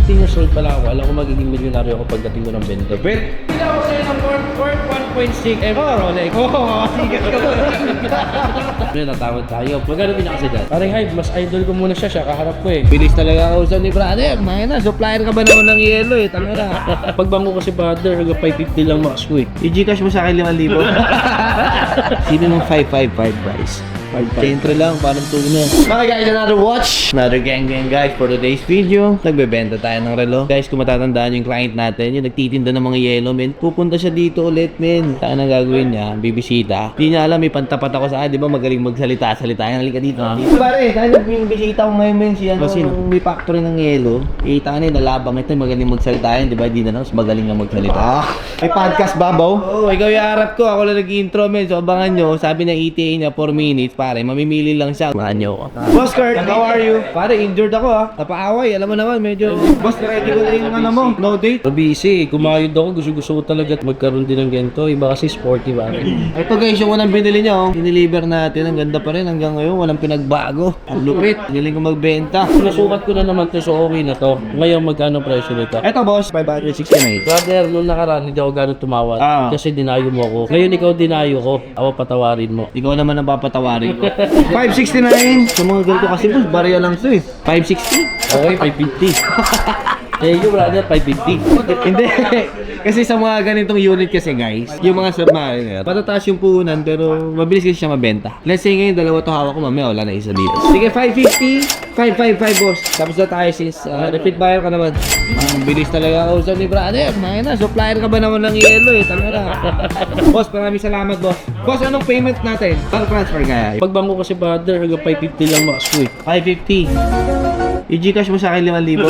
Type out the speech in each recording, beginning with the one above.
15 years old pa lang ako, alam ko magiging milyonaryo ako pagdating ko ng bento. But, hindi ako sa'yo ng 1.6 M Rolex. Oo, sigat ka ba? Natawad tayo. Magkano pinakasi dyan? Parang Hive, mas idol ko muna siya kaharap ko eh. Bilis talaga ako sa ni brother. May na, supplier ka ba naman ng yelo eh? Tanga na. Pagbangko ko si brother, hanggang 550 lang max ko eh. I-Gcash mo sa akin 5,000. Sino mong 555 guys? Entry lang, parang tuna. Okay guys, another watch. Another gang guys for today's video. Nagbebenta tayo ng relo. Guys, kung matatandaan yung client natin, yung nagtitinda ng mga yelo, men. Pupunta siya dito ulit, men. Saan ang gagawin niya? Bibisita. Hindi niya alam, may pantapat ako sa di ba magaling magsalita-salita. Halika dito. Pare, saan yung bisita ko ngayon, men? Siya, may factory ng yelo. Kita ka na, nalabang ito, magaling magsalita yan, di ba? Hindi na mas magaling na magsalita. May podcast ba, Bo? Oo, ikaw yung harap ko. Ako lang nag-intro, men. So, abangan nyo. Sabi ng ETA niya, 4 minutes. Pare, mamimili lang siya. Mahan nyo ako. Boss Kurt, how are you? Pare, injured ako ha. Napaaway, alam mo naman, medyo... Boss, ready ko na yung ano mo. No date? Busy, kumayod ako. Gusto ko talaga magkaroon din ng ganito. Iba kasi sporty ba? Ito guys, yung unang binili niya oh. Diniliver natin. Ang ganda pa rin hanggang ngayon. Walang pinagbago. Ang lupit. Galing ko magbenta. Nasukat ko na naman to, so okay na to. Ngayon, magkano presyo nito? Ito boss, 569. Brother, nung nakaraan, hindi ako gano'ng tumawad. Kasi dinayo mo ako. Ngayon, ikaw dinayo ko. Ako patawarin mo. Ikaw naman ang papatawarin ko. 569. Sa mga ganito kasi boss, barya lang to eh. 560. Okay, 550. Thank you, brother, 550. Hindi. Kasi sa mga ganitong unit kasi guys, yung mga submariner, patataas yung puhunan pero mabilis kasi siya mabenta. Let's say ngayon, dalawa to hawak ko, mamaya wala na isa dito. Sige, 550, 555 boss. Tapos na tayo sis, repeat buyer ka naman. Ang bilis talaga ako sa ni brother. May na, supplier ka ba naman ng yelo eh, tanga na. Boss, maraming salamat boss. Boss, anong payment natin? Bank transfer kaya? Pagbangko kasi brother, hanggang 550 lang max ko eh. 550. I-Gcash mo sa akin 5,000.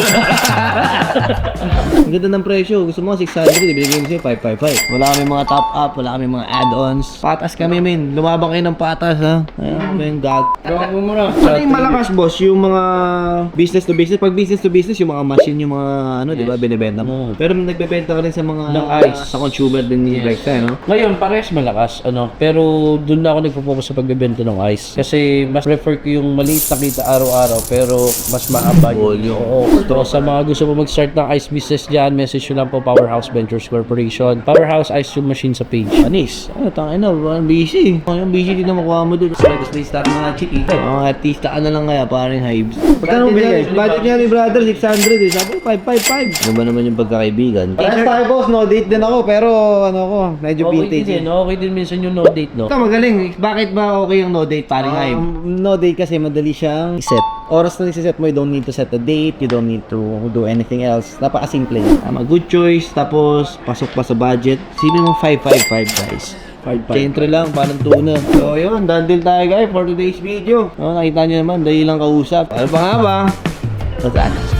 Ang ganda ng presyo. Gusto mo 600, ibigay mo sa'yo 555. Wala kami mga top up, wala kami mga add-ons. Patas kami, men. Lumabang kayo ng patas, ha? Ayan, men, gag. Gawin mo muna. Ano yung malakas, boss? Yung mga business to business. Pag business to business, yung mga machine, yung mga, ano, di ba, binibenta mo. Pero nagbebenta ka rin sa mga, ng ice. Sa consumer din ni Rexa, no? Ngayon, parehas malakas, pero doon na ako nagpo-focus sa pagbebenta ng ice. Kasi mas prefer ko yung maliit na kita araw-araw, pero mas maaba yung oo. So, sa mga gusto mo mag-start ng ice business dyan, message nyo lang po Powerhouse Ventures Corporation. Powerhouse Ice yung machine sa page. Anis, ano, tangin na, busy. Ang busy din na makuha mo doon. So, gusto start mga chiki. Artista ka na lang kaya, parang Hives. Pagkano binigay? Budget niya ni brother, 600 eh. Sabi ko, 555. Ano ba naman yung pagkakaibigan? Parang tayo boss, no date din ako, pero ano ko, medyo vintage. Okay din minsan yung no date, no? Ito magaling. Bakit ba okay yung no date, paring Hive? No date kasi madali siyang set. Oras na set mo, you don't need to set a date, you don't need to do anything else. Napaka-simple. Good choice, tapos pasok pa sa budget. Sino mo 555 guys? 5-5. Entry lang, parang tuna. So yun, done deal tayo guys for today's video. Nakita nyo naman, dahil lang kausap. Ano pa nga ba? Saan?